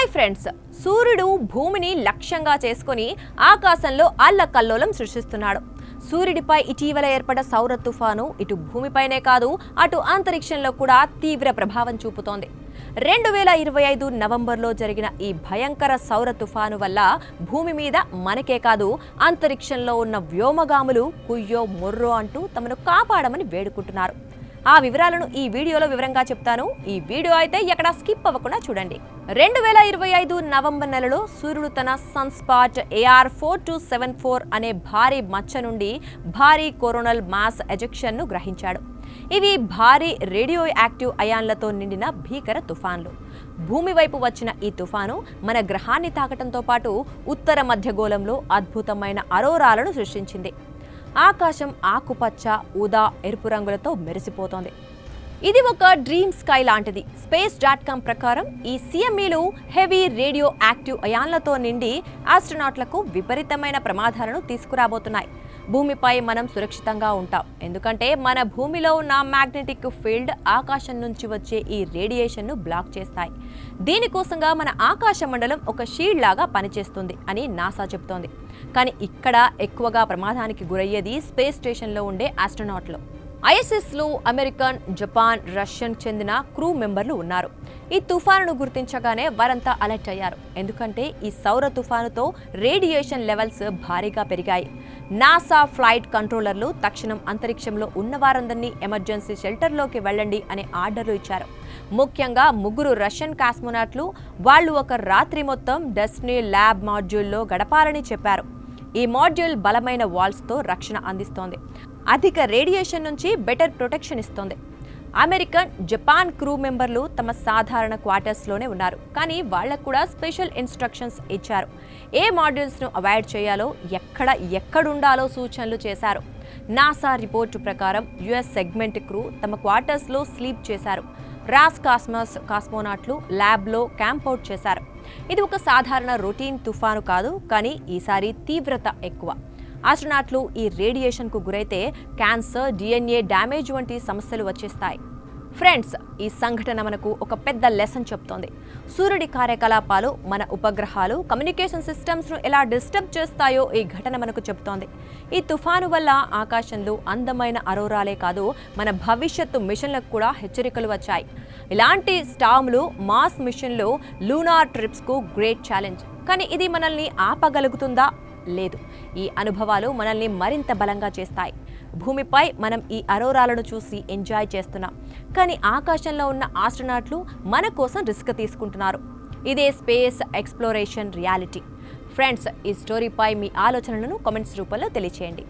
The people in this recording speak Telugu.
హాయ్ ఫ్రెండ్స్, సూర్యుడు భూమిని లక్ష్యంగా చేసుకొని ఆకాశంలో అల్లకల్లోలం సృష్టిస్తున్నాడు. సూర్యుడిపై ఇటీవల ఏర్పడ్డ సౌర తుఫాను ఇటు భూమిపైనే కాదు అటు అంతరిక్షంలో కూడా తీవ్ర ప్రభావం చూపుతోంది. 2025 నవంబర్లో జరిగిన ఈ భయంకర సౌర తుఫాను వల్ల భూమి మీద మనకే కాదు అంతరిక్షంలో ఉన్న వ్యోమగాములు కుయ్యో మొర్రో అంటూ తమను కాపాడమని వేడుకుంటున్నారు. ఆ వివరాలను ఈ వీడియోలో వివరంగా చెప్తాను. ఈ వీడియో అయితే ఎక్కడా స్కిప్ అవ్వకుండా చూడండి. 2025 నవంబర్ నెలలో సూర్యుడు తన సన్ స్పాట్ AR4274 అనే భారీ మచ్చ నుండి భారీ కోరోనల్ మాస్ ఎజెక్షన్ ను గ్రహించాడు. ఇవి భారీ రేడియో యాక్టివ్ అయాన్లతో నిండిన భీకర తుఫాన్లు. భూమి వైపు వచ్చిన ఈ తుఫాను మన గ్రహాన్ని తాకటంతో పాటు ఉత్తర మధ్యగోళంలో అద్భుతమైన అరోరాలను సృష్టించింది. ఆకాశం ఆకుపచ్చ, ఊదా, ఎరుపు రంగులతో మెరిసిపోతోంది. ఇది ఒక డ్రీమ్ స్కై లాంటిది. Space.com ప్రకారం ఈ CMEలు హెవీ రేడియో యాక్టివ్ అయాన్లతో నిండి ఆస్ట్రోనాట్లకు విపరీతమైన ప్రమాదాలను తీసుకురాబోతున్నాయి. భూమిపై మనం సురక్షితంగా ఉంటాం, ఎందుకంటే మన భూమిలో ఉన్న మ్యాగ్నెటిక్ ఫీల్డ్ ఆకాశం నుంచి వచ్చే ఈ రేడియేషన్ను బ్లాక్ చేస్తాయి. దీనికోసంగా మన ఆకాశ మండలం ఒక షీల్డ్ లాగా పనిచేస్తుంది అని నాసా చెబుతోంది. కానీ ఇక్కడ ఎక్కువగా ప్రమాదానికి గురయ్యేది స్పేస్ స్టేషన్లో ఉండే ఆస్ట్రోనాట్లు. ISSలో అమెరికన్, జపాన్, రష్యన్ చెందిన క్రూ మెంబర్లు ఉన్నారు. ఈ తుఫానును గుర్తించగానే వారంతా అలర్ట్ అయ్యారు, ఎందుకంటే ఈ సౌర తుఫానుతో రేడియేషన్ లెవెల్స్ భారీగా పెరిగాయి. నాసా ఫ్లైట్ కంట్రోలర్లు తక్షణం అంతరిక్షంలో ఉన్న వారందరినీ ఎమర్జెన్సీ షెల్టర్లోకి వెళ్ళండి అనే ఆర్డర్లు ఇచ్చారు. ముఖ్యంగా 3 రష్యన్ కాస్మోనాట్లు వాళ్ళు ఒక రాత్రి మొత్తం డెస్టినీ ల్యాబ్ మాడ్యూల్లో గడపాలని చెప్పారు. ఈ మాడ్యూల్ బలమైన వాల్స్తో రక్షణ అందిస్తోంది, అధిక రేడియేషన్ నుంచి బెటర్ ప్రొటెక్షన్ ఇస్తోంది. అమెరికన్, జపాన్ క్రూ మెంబర్లు తమ సాధారణ క్వార్టర్స్లోనే ఉన్నారు, కానీ వాళ్లకు కూడా స్పెషల్ ఇన్స్ట్రక్షన్స్ ఇచ్చారు. ఏ మాడ్యూల్స్ను అవాయిడ్ చేయాలో, ఎక్కడుండాలో సూచనలు చేశారు. నాసా రిపోర్టు ప్రకారం US సెగ్మెంట్ క్రూ తమ క్వార్టర్స్లో స్లీప్ చేశారు. రాస్కాస్మస్ కాస్మోనాట్లు ల్యాబ్లో క్యాంపౌట్ చేశారు. ఇది ఒక సాధారణ రొటీన్ తుఫాను కాదు, కానీ ఈసారి తీవ్రత ఎక్కువ. ఆస్ట్రోనాట్లు ఈ రేడియేషన్కు గురైతే క్యాన్సర్, DNA డ్యామేజ్ వంటి సమస్యలు వచ్చేస్తాయి. ఫ్రెండ్స్, ఈ సంఘటన మనకు ఒక పెద్ద లెసన్ చెప్తోంది. సూర్యుడి కార్యకలాపాలు మన ఉపగ్రహాలు, కమ్యూనికేషన్ సిస్టమ్స్ను ఎలా డిస్టర్బ్ చేస్తాయో ఈ ఘటన మనకు చెబుతోంది. ఈ తుఫాను వల్ల ఆకాశంలో అందమైన అరోరాలే కాదు, మన భవిష్యత్తు మిషన్లకు కూడా హెచ్చరికలు వచ్చాయి. ఇలాంటి స్టామ్లు మాస్ మిషన్లో లూనార్ ట్రిప్స్కు గ్రేట్ ఛాలెంజ్. కానీ ఇది మనల్ని ఆపగలుగుతుందా? లేదు. ఈ అనుభవాలు మనల్ని మరింత బలంగా చేస్తాయి. భూమిపై మనం ఈ అరోరాలను చూసి ఎంజాయ్ చేస్తున్నాం, కానీ ఆకాశంలో ఉన్న ఆస్ట్రోనాట్లు మన కోసం రిస్క్ తీసుకుంటున్నారు. ఇదే స్పేస్ ఎక్స్ప్లోరేషన్ రియాలిటీ. ఫ్రెండ్స్, ఈ స్టోరీపై మీ ఆలోచనలను కామెంట్స్ రూపంలో తెలియచేయండి.